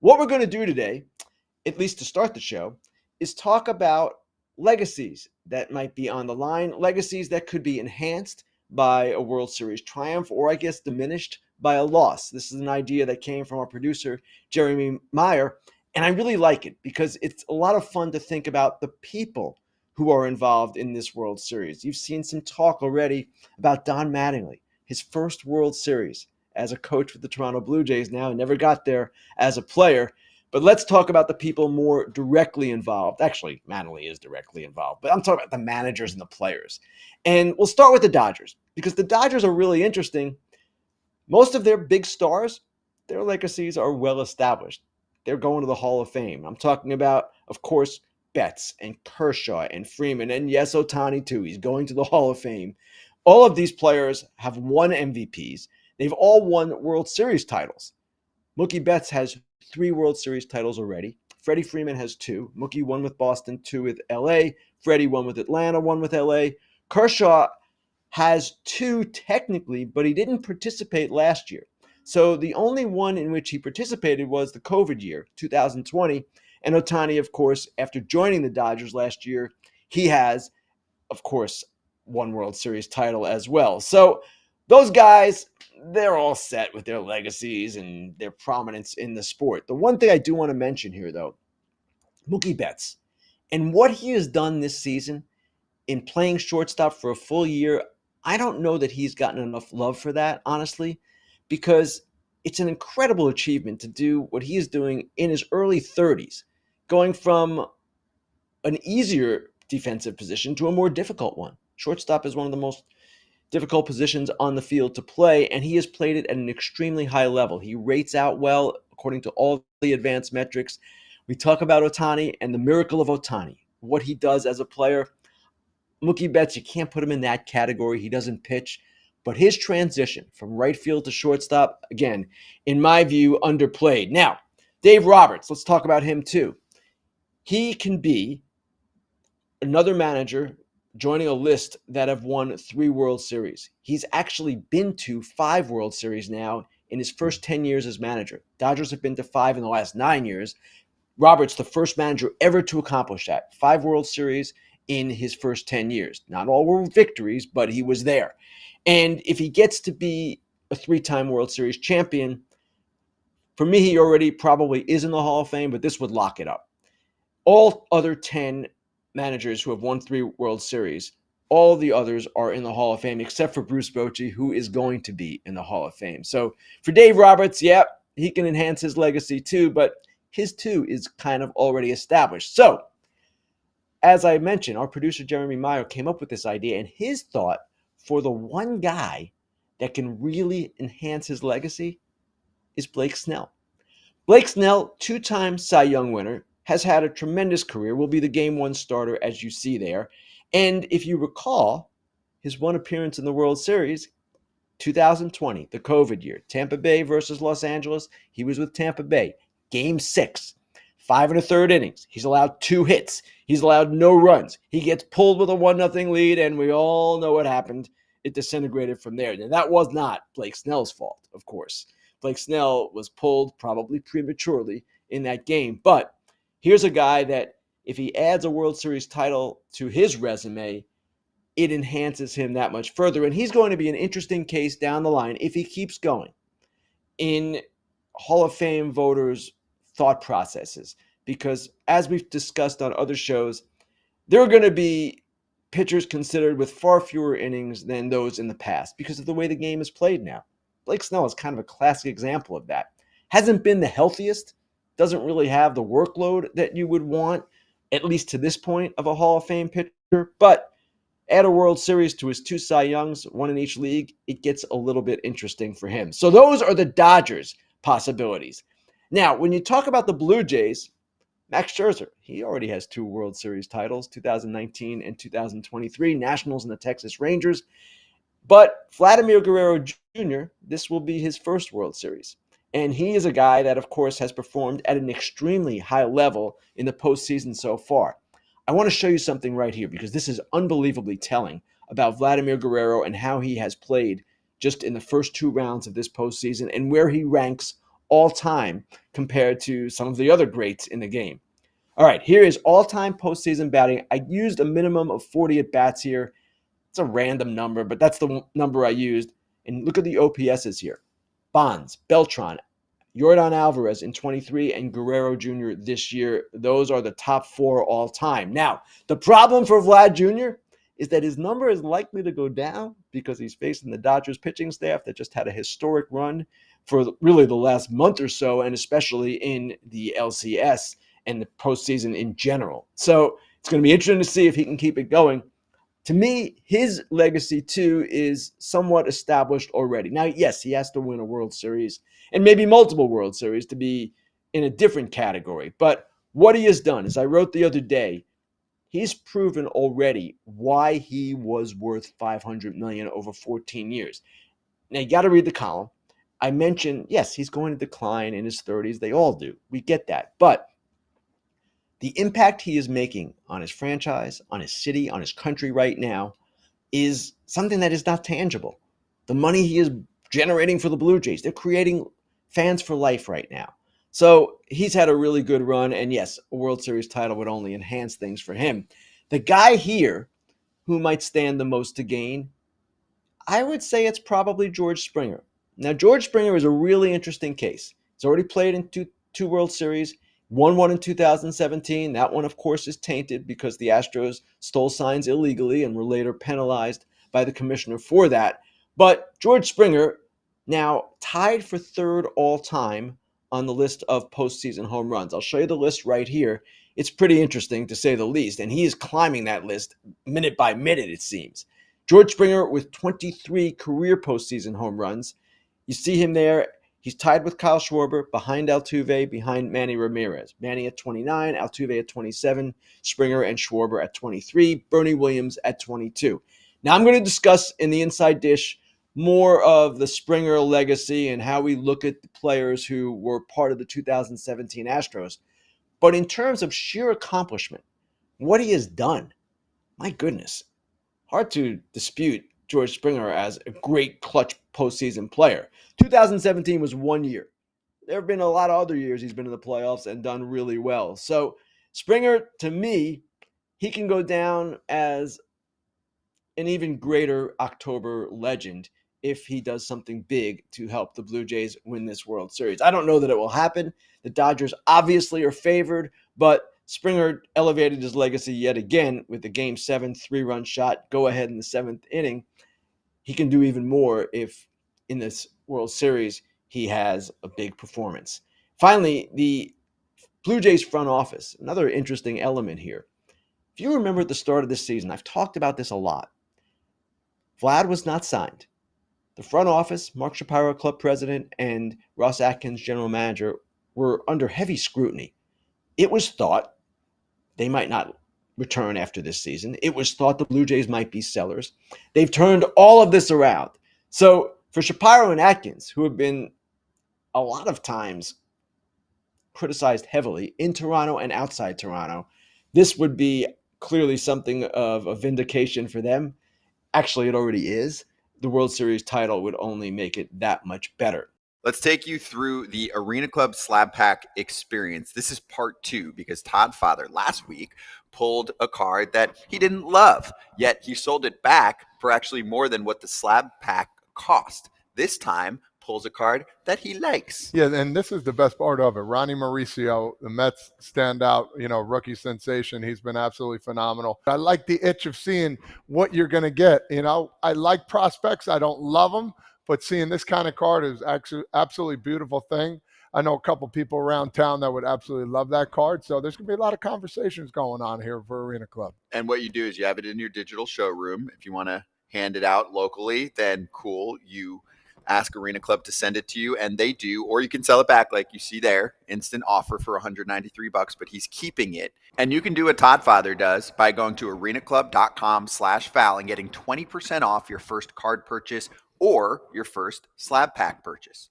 What we're going to do today, at least to start the show, is talk about legacies that might be on the line, legacies that could be enhanced by a World Series triumph, or I guess diminished by a loss. This is an idea that came from our producer, Jeremy Meyer, and I really like it because it's a lot of fun to think about the people who are involved in this World Series. You've seen some talk already about Don Mattingly, his first World Series as a coach with the Toronto Blue Jays now, never got there as a player. But let's talk about the people more directly involved. Actually, Mattingly is directly involved, but I'm talking about the managers and the players. And we'll start with the Dodgers because the Dodgers are really interesting. Most of their big stars, their legacies are well established. They're going to the Hall of Fame. I'm talking about, of course, Betts and Kershaw and Freeman, and yes, Ohtani too. He's going to the Hall of Fame. All of these players have won MVPs. They've all won World Series titles. Mookie Betts has 3 World Series titles already. Freddie Freeman has 2. Mookie won with Boston, 2 with LA. Freddie won with Atlanta, 1 with LA. Kershaw has 2 technically, but he didn't participate last year. So the only one in which he participated was the COVID year, 2020. And Ohtani, of course, after joining the Dodgers last year, he has, of course, 1 World Series title as well. So those guys, they're all set with their legacies and their prominence in the sport. The one thing I do want to mention here, though, Mookie Betts and what he has done this season in playing shortstop for a full year, I don't know that he's gotten enough love for that, honestly, because it's an incredible achievement to do what he is doing in his early 30s, going from an easier defensive position to a more difficult one. Shortstop is one of the most difficult positions on the field to play, and he has played it at an extremely high level. He rates out well according to all the advanced metrics. We talk about Ohtani and the miracle of Ohtani, what he does as a player. Mookie Betts, you can't put him in that category. He doesn't pitch. But his transition from right field to shortstop, again, in my view, underplayed. Now, Dave Roberts, let's talk about him too. He can be another manager joining a list that have won 3 World Series. He's actually been to 5 World Series now in his first 10 years as manager. Dodgers have been to 5 in the last 9 years. Roberts, the first manager ever to accomplish that. 5 World Series in his first 10 years. Not all were victories, but he was there. And if he gets to be a 3-time World Series champion, for me, he already probably is in the Hall of Fame, but this would lock it up. All other 10 managers who have won 3 World Series, all the others are in the Hall of Fame, except for Bruce Bochy, who is going to be in the Hall of Fame. So for Dave Roberts, yeah, he can enhance his legacy too, but his too is kind of already established. So as I mentioned, our producer Jeremy Meyer came up with this idea, and his thought for the one guy that can really enhance his legacy is Blake Snell. Blake Snell, 2-time Cy Young winner, has had a tremendous career, will be the Game 1 starter, as you see there. And if you recall, his one appearance in the World Series, 2020, the COVID year, Tampa Bay versus Los Angeles, he was with Tampa Bay. Game 6, 5 1/3 innings. He's allowed 2 hits. He's allowed no runs. He gets pulled with a 1-0 lead, and we all know what happened. It disintegrated from there. Now, that was not Blake Snell's fault, of course. Blake Snell was pulled probably prematurely in that game. But here's a guy that if he adds a World Series title to his resume, it enhances him that much further. And he's going to be an interesting case down the line if he keeps going in Hall of Fame voters' thought processes. Because as we've discussed on other shows, there are going to be pitchers considered with far fewer innings than those in the past because of the way the game is played now. Blake Snell is kind of a classic example of that. Hasn't been the healthiest, doesn't really have the workload that you would want, at least to this point, of a Hall of Fame pitcher. But add a World Series to his 2 Cy Youngs, 1 in each league, it gets a little bit interesting for him. So those are the Dodgers' possibilities. Now, when you talk about the Blue Jays, Max Scherzer, he already has 2 World Series titles, 2019 and 2023, Nationals and the Texas Rangers. But Vladimir Guerrero Jr., this will be his first World Series. And he is a guy that, of course, has performed at an extremely high level in the postseason so far. I want to show you something right here because this is unbelievably telling about Vladimir Guerrero and how he has played just in the first 2 rounds of this postseason and where he ranks all time compared to some of the other greats in the game. All right, here is all-time postseason batting. I used a minimum of 40 at-bats here. It's a random number, but that's the number I used. And look at the OPSs here. Bonds, Beltran, Yordan Alvarez in 23, and Guerrero Jr. this year. Those are the top 4 all time. Now, the problem for Vlad Jr. is that his number is likely to go down because he's facing the Dodgers pitching staff that just had a historic run for really the last month or so, and especially in the LCS and the postseason in general. So it's going to be interesting to see if he can keep it going. To me, his legacy, too, is somewhat established already. Now, yes, he has to win a World Series and maybe multiple World Series to be in a different category. But what he has done, as I wrote the other day, he's proven already why he was worth $500 million over 14 years. Now, you got to read the column. I mentioned, yes, he's going to decline in his 30s. They all do. We get that. But the impact he is making on his franchise, on his city, on his country right now is something that is not tangible. The money he is generating for the Blue Jays, they're creating fans for life right now. So he's had a really good run, and yes, a World Series title would only enhance things for him. The guy here who might stand the most to gain, I would say it's probably George Springer. Now, George Springer is a really interesting case. He's already played in two World Series, won one in 2017. That one, of course, is tainted because the Astros stole signs illegally and were later penalized by the commissioner for that. But George Springer, now tied for third all-time on the list of postseason home runs. I'll show you the list right here. It's pretty interesting, to say the least, and he is climbing that list minute by minute, it seems. George Springer with 23 career postseason home runs. You see him there. He's tied with Kyle Schwarber, behind Altuve, behind Manny Ramirez. Manny at 29, Altuve at 27, Springer and Schwarber at 23, Bernie Williams at 22. Now I'm going to discuss in the Inside Dish more of the Springer legacy and how we look at the players who were part of the 2017 Astros. But in terms of sheer accomplishment, what he has done, my goodness, hard to dispute George Springer as a great clutch postseason player. 2017 was 1 year. There have been a lot of other years he's been in the playoffs and done really well. So Springer, to me, he can go down as an even greater October legend if he does something big to help the Blue Jays win this World Series. I don't know that it will happen. The Dodgers obviously are favored, but Springer elevated his legacy yet again with the Game 7 3-run shot, go ahead in the 7th inning. He can do even more if in this World Series he has a big performance. Finally, the Blue Jays front office, another interesting element here. If you remember at the start of this season, I've talked about this a lot. Vlad was not signed. The front office, Mark Shapiro, club president, and Ross Atkins, general manager, were under heavy scrutiny. It was thought they might not return after this season. It was thought the Blue Jays might be sellers. They've turned all of this around. So for Shapiro and Atkins, who have been a lot of times criticized heavily in Toronto and outside Toronto, this would be clearly something of a vindication for them. Actually, it already is. The World Series title would only make it that much better. Let's take you through the Arena Club Slab Pack experience. This is part 2 because Todd Father last week pulled a card that he didn't love, yet he sold it back for actually more than what the Slab Pack cost. This time, pulls a card that he likes. Yeah, and this is the best part of it. Ronnie Mauricio, the Mets standout, rookie sensation. He's been absolutely phenomenal. I like the itch of seeing what you're going to get. I like prospects. I don't love them, but seeing this kind of card is actually absolutely beautiful thing. I know a couple people around town that would absolutely love that card. So there's going to be a lot of conversations going on here for Arena Club. And what you do is you have it in your digital showroom. If you want to hand it out locally, then cool. You ask Arena Club to send it to you, and they do, or you can sell it back like you see there. Instant offer for $193, but he's keeping it. And you can do what Todd Father does by going to arenaclub.com/Val and getting 20% off your first card purchase or your first slab pack purchase.